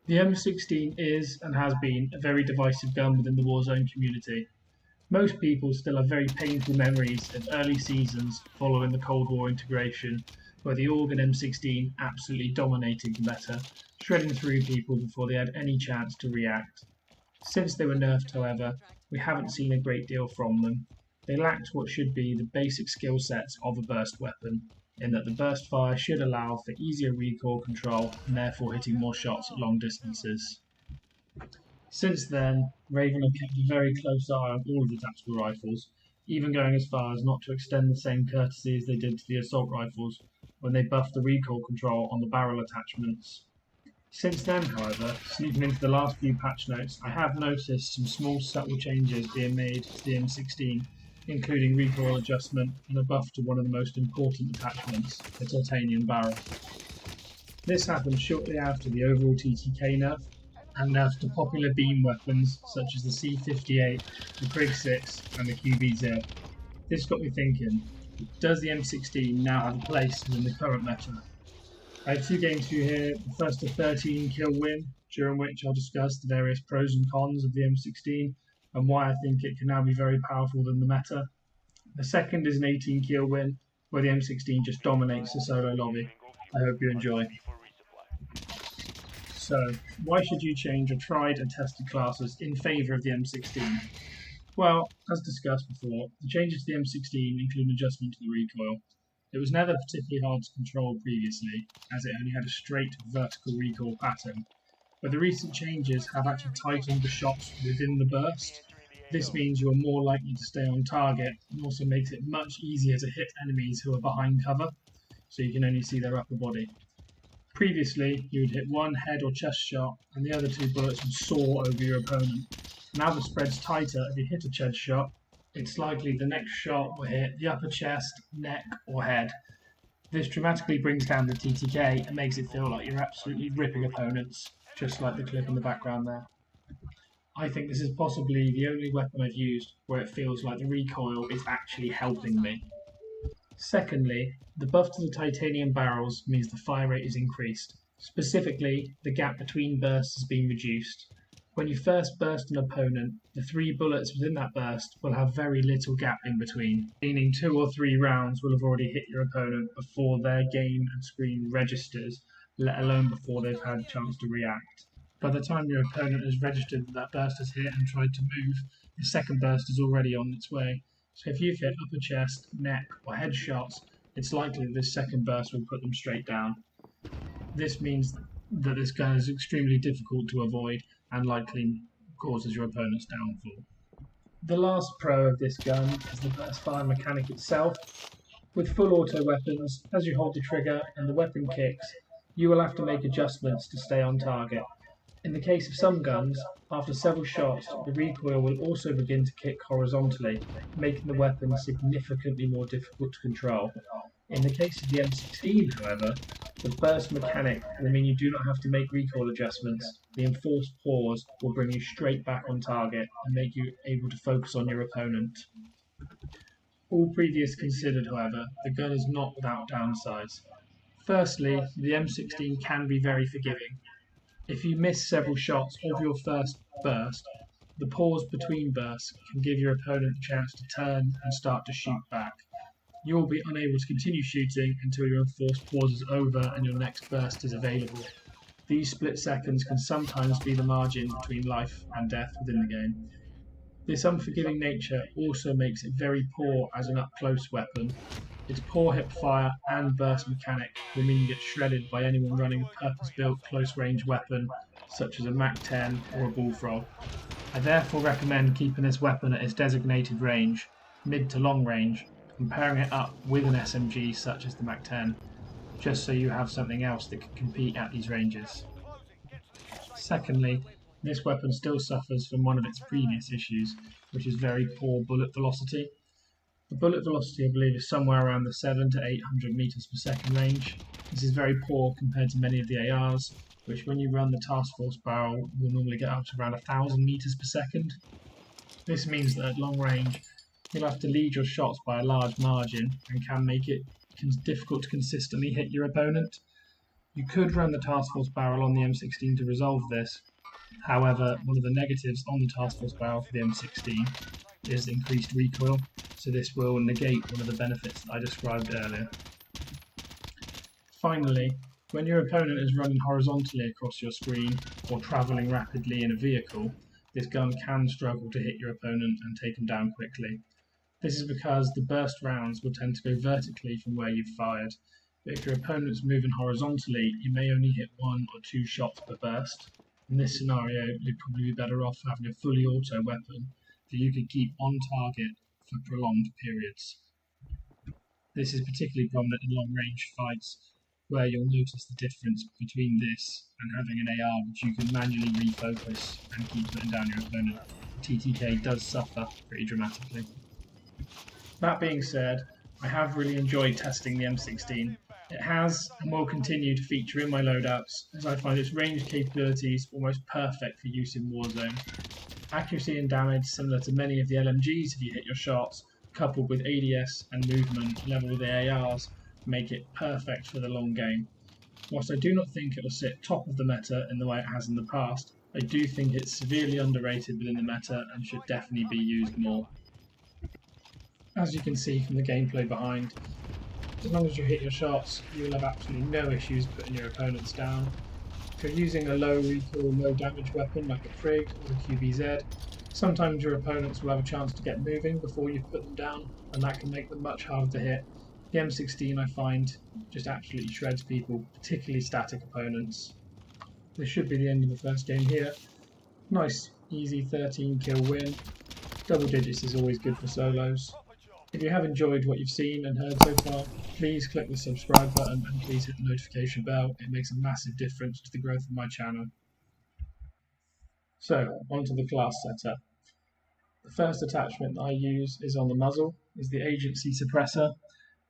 The M16 is and has been a very divisive gun within the Warzone community. Most people still have very painful memories of early seasons following the Cold War integration, where the AUG and M16 absolutely dominated the meta, shredding through people before they had any chance to react. Since they were nerfed, however, we haven't seen a great deal from them. They lacked what should be the basic skill sets of a burst weapon, in that the burst fire should allow for easier recoil control and therefore hitting more shots at long distances. Since then, Raven have kept a very close eye on all of the tactical rifles, even going as far as not to extend the same courtesy as they did to the assault rifles when they buffed the recoil control on the barrel attachments. Since then, however, sneaking into the last few patch notes, I have noticed some small subtle changes being made to the M16, including recoil adjustment and a buff to one of the most important attachments, the titanium barrel. This happened shortly after the overall TTK nerf, and nerfs to popular beam weapons such as the C58, the Prig 6 and the QB0. This got me thinking, does the M16 now have a place within the current meta? I have two games for you here, the first a 13 kill win, during which I'll discuss the various pros and cons of the M16 and why I think it can now be very powerful within the meta. The second is an 18 kill win, where the M16 just dominates the solo lobby. I hope you enjoy. So, why should you change your tried and tested classes in favour of the M16? Well, as discussed before, the changes to the M16 include an adjustment to the recoil. It was never particularly hard to control previously, as it only had a straight vertical recoil pattern, but the recent changes have actually tightened the shots within the burst. This means you are more likely to stay on target and also makes it much easier to hit enemies who are behind cover, so you can only see their upper body. Previously, you would hit one head or chest shot and the other two bullets would soar over your opponent. Now the spread's tighter. If you hit a chest shot, it's likely the next shot will hit the upper chest, neck or head. This dramatically brings down the TTK and makes it feel like you're absolutely ripping opponents, just like the clip in the background there. I think this is possibly the only weapon I've used where it feels like the recoil is actually helping me. Secondly, the buff to the titanium barrels means the fire rate is increased. Specifically, the gap between bursts has been reduced. When you first burst an opponent, the 3 bullets within that burst will have very little gap in between, meaning 2 or 3 rounds will have already hit your opponent before their game and screen registers, let alone before they've had a chance to react. By the time your opponent has registered that burst has hit and tried to move, the second burst is already on its way. So if you've hit upper chest, neck or head shots, it's likely that this second burst will put them straight down. This means that this gun is extremely difficult to avoid and likely causes your opponent's downfall. The last pro of this gun is the burst fire mechanic itself. With full auto weapons, as you hold the trigger and the weapon kicks, you will have to make adjustments to stay on target. In the case of some guns, after several shots, the recoil will also begin to kick horizontally, making the weapon significantly more difficult to control. In the case of the M16, however, the burst mechanic will mean you do not have to make recoil adjustments. The enforced pause will bring you straight back on target and make you able to focus on your opponent. All previous considered, however, the gun is not without downsides. Firstly, the M16 can be very forgiving. If you miss several shots of your first burst, the pause between bursts can give your opponent a chance to turn and start to shoot back. You will be unable to continue shooting until your enforced pause is over and your next burst is available. These split seconds can sometimes be the margin between life and death within the game. This unforgiving nature also makes it very poor as an up-close weapon. Its poor hip fire and burst mechanic will mean you get shredded by anyone running a purpose-built close-range weapon, such as a MAC-10 or a Bullfrog. I therefore recommend keeping this weapon at its designated range, mid to long range, and pairing it up with an SMG such as the MAC-10, just so you have something else that can compete at these ranges. Secondly, this weapon still suffers from one of its previous issues, which is very poor bullet velocity. The bullet velocity, I believe, is somewhere around the 700 to 800 meters per second range. This is very poor compared to many of the ARs, which when you run the task force barrel will normally get up to around 1000 meters per second. This means that at long range, you'll have to lead your shots by a large margin and can make it difficult to consistently hit your opponent. You could run the Task Force barrel on the M16 to resolve this. However, one of the negatives on the Task Force barrel for the M16 is increased recoil, so this will negate one of the benefits that I described earlier. Finally, when your opponent is running horizontally across your screen or travelling rapidly in a vehicle, this gun can struggle to hit your opponent and take them down quickly. This is because the burst rounds will tend to go vertically from where you've fired, but if your opponent's moving horizontally, you may only hit 1 or 2 shots per burst. In this scenario, you'd probably be better off having a fully auto weapon that you could keep on target for prolonged periods. This is particularly prominent in long-range fights, where you'll notice the difference between this and having an AR which you can manually refocus and keep putting down your opponent. TTK does suffer pretty dramatically. That being said, I have really enjoyed testing the M16. It has and will continue to feature in my loadouts, as I find its range capabilities almost perfect for use in Warzone. Accuracy and damage similar to many of the LMGs if you hit your shots, coupled with ADS and movement level with the ARs, make it perfect for the long game. Whilst I do not think it will sit top of the meta in the way it has in the past, I do think it's severely underrated within the meta and should definitely be used more. As you can see from the gameplay behind, as long as you hit your shots, you will have absolutely no issues putting your opponents down. If you're using a low recoil, low damage weapon like a Prig or a QBZ, sometimes your opponents will have a chance to get moving before you've put them down, and that can make them much harder to hit. The M16, I find, just absolutely shreds people, particularly static opponents. This should be the end of the first game here. Nice, easy 13 kill win. Double digits is always good for solos. If you have enjoyed what you've seen and heard so far, please click the subscribe button and please hit the notification bell. It makes a massive difference to the growth of my channel. So, onto the class setup. The first attachment that I use is on the muzzle, is the agency suppressor.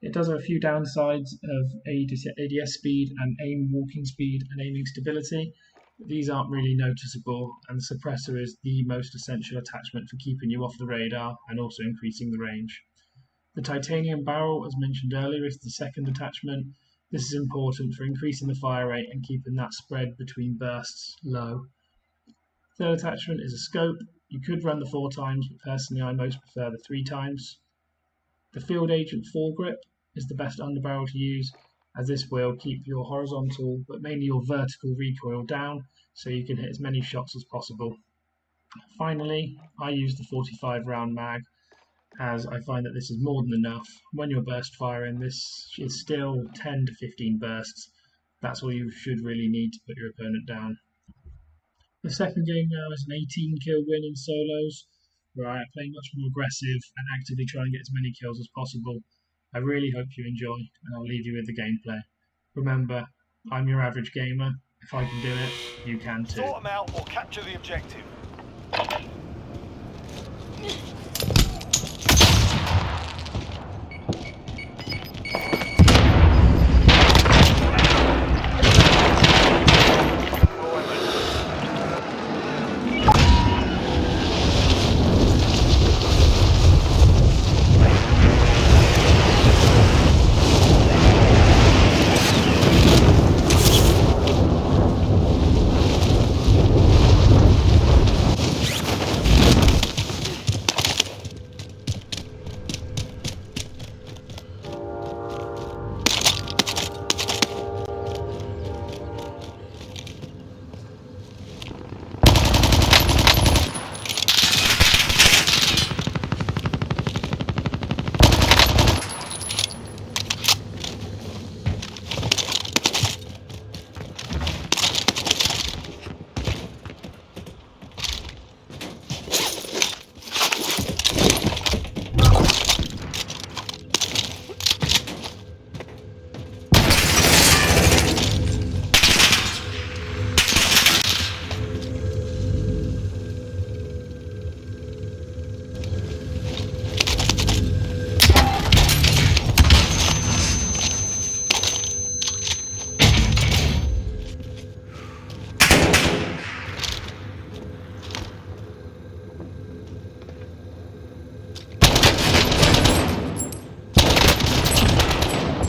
It does have a few downsides of ADS speed and aim walking speed and aiming stability, but these aren't really noticeable, and the suppressor is the most essential attachment for keeping you off the radar and also increasing the range. The titanium barrel, as mentioned earlier, is the second attachment. This is important for increasing the fire rate and keeping that spread between bursts low. Third attachment is a scope. You could run the 4 times, but personally I most prefer the 3 times. The field agent foregrip is the best underbarrel to use, as this will keep your horizontal but mainly your vertical recoil down so you can hit as many shots as possible. Finally, I use the 45 round mag, as I find that this is more than enough. When you're burst firing, this is still 10 to 15 bursts. That's all you should really need to put your opponent down. The second game now is an 18 kill win in solos, where I play much more aggressive and actively try and get as many kills as possible. I really hope you enjoy, and I'll leave you with the gameplay. Remember, I'm your average gamer. If I can do it, you can too. Sort them out or capture the objective.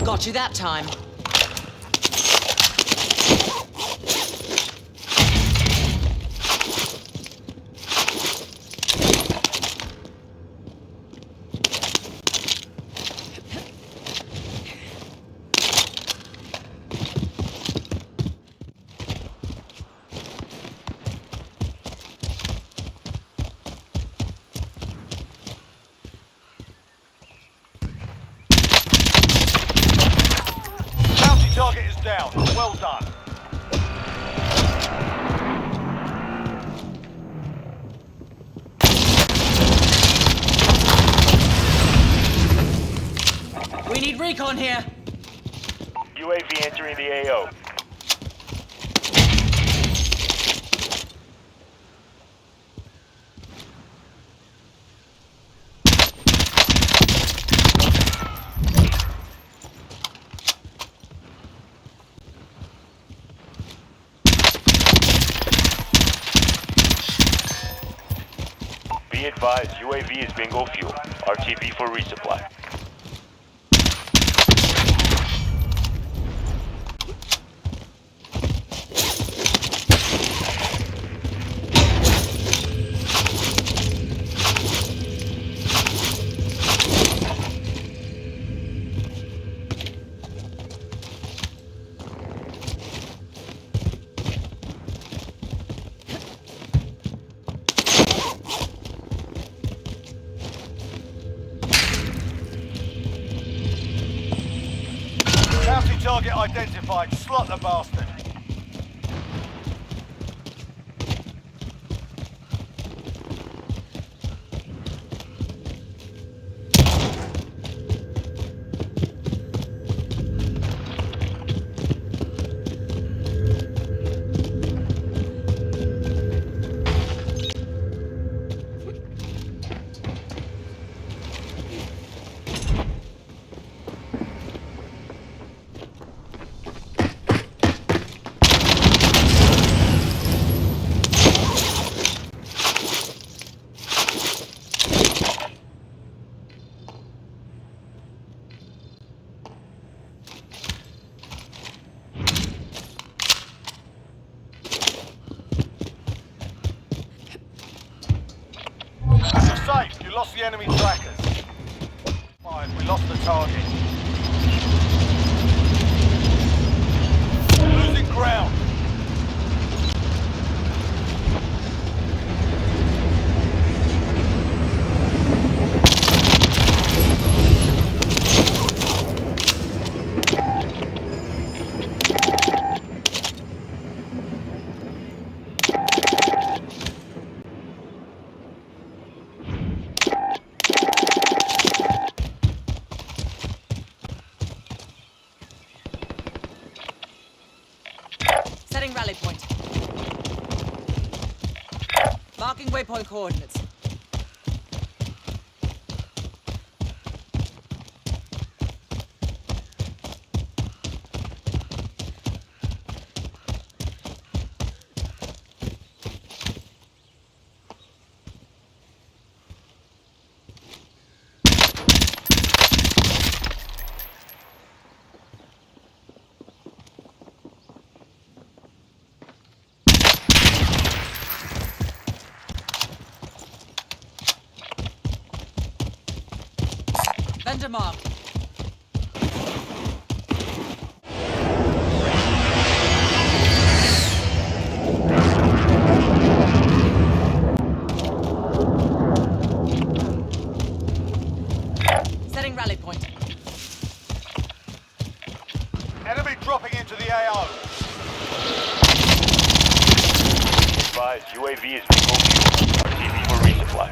Got you that time. Well done. We need recon here. UAV entering the AO. Be advised, UAV is bingo fuel. RTB for resupply. Bounty target identified. Slot the bastard. You're safe. You lost the enemy trackers. Fine, we lost the target. Losing ground. Setting rally point. Marking waypoint coordinates. Vendor mark. Setting rally point. Enemy dropping into the AO. Advised, UAV is bingo fuel. RTB for resupply.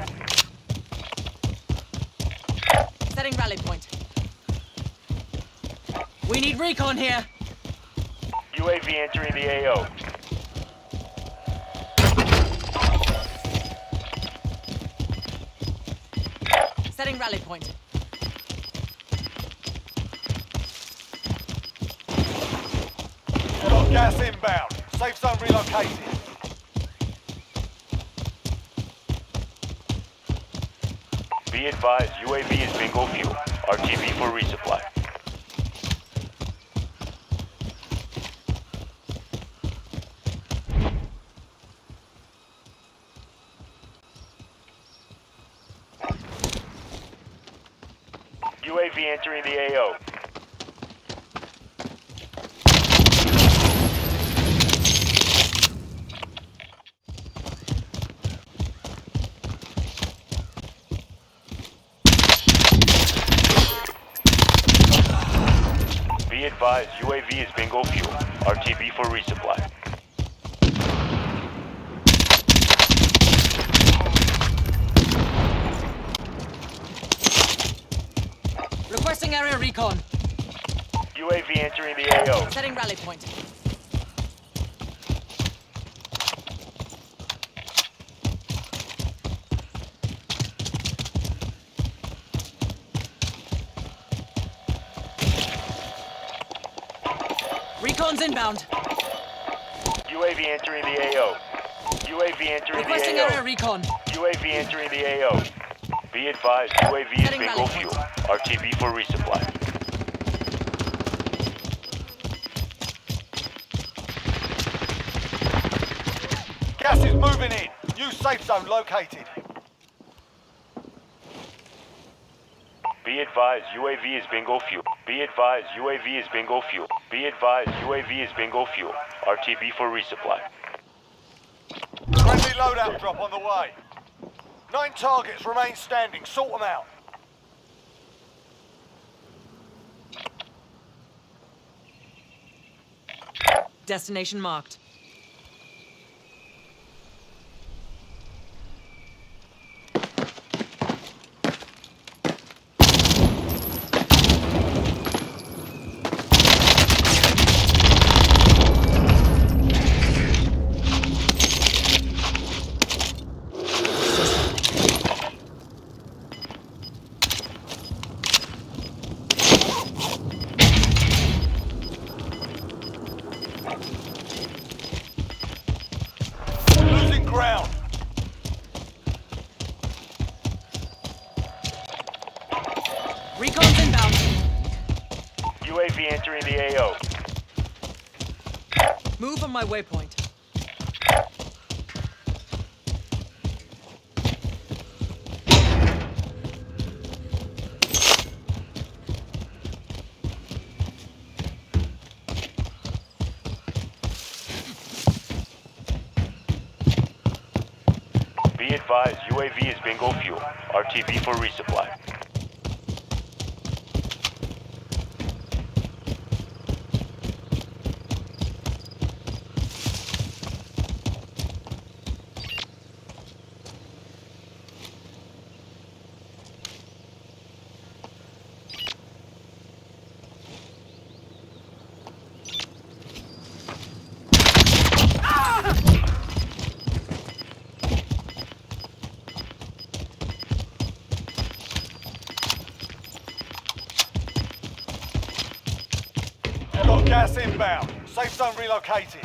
Setting rally point. We need recon here. UAV entering the AO. Setting rally point. Got gas inbound. Safe zone relocated. Be advised, UAV is bingo fuel. RTB for resupply. UAV entering the AO. Be advised, UAV is bingo fuel. RTB for resupply. Requesting area recon. UAV entering the AO. Setting rally point. Recon's inbound. UAV entering the AO. UAV entering Requesting the AO. area recon. UAV entering the AO. Be advised, UAV is Setting bingo rally fuel. point. RTB for resupply. Gas is moving in. New safe zone located. Be advised, UAV is bingo fuel. Be advised, UAV is bingo fuel. Be advised, UAV is bingo fuel. RTB for resupply. Friendly loadout drop on the way. 9 targets remain standing. Sort them out. Destination marked. Losing ground. Recon's inbound. UAV entering the AO. Move on my waypoint. Be advised, UAV is bingo fuel. RTB for resupply. Got gas inbound. Safe zone relocated.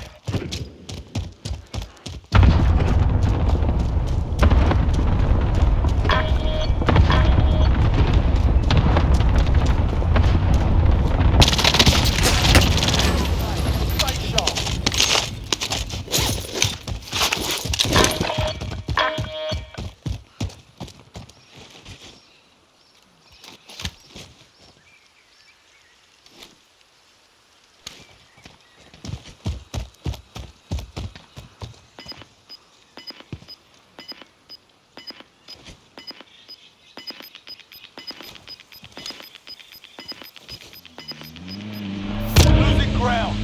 Stay sharp. Losing ground.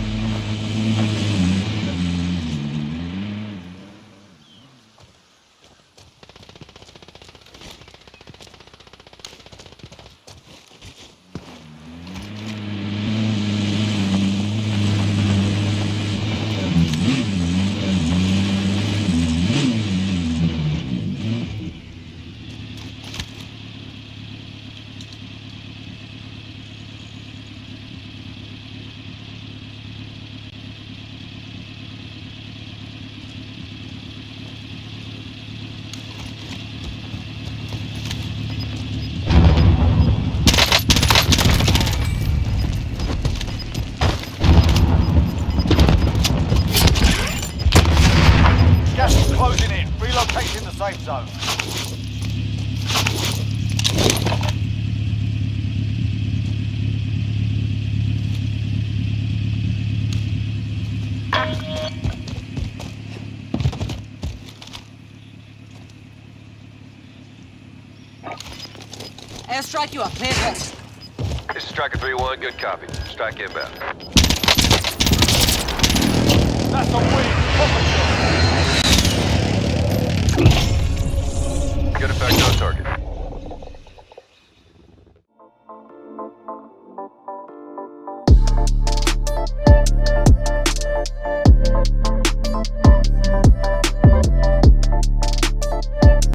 Gas is closing in. Relocating the safe zone. Airstrike you up. Clear hot. This is Striker 3-1, good copy. Strike inbound. That's a win. Proper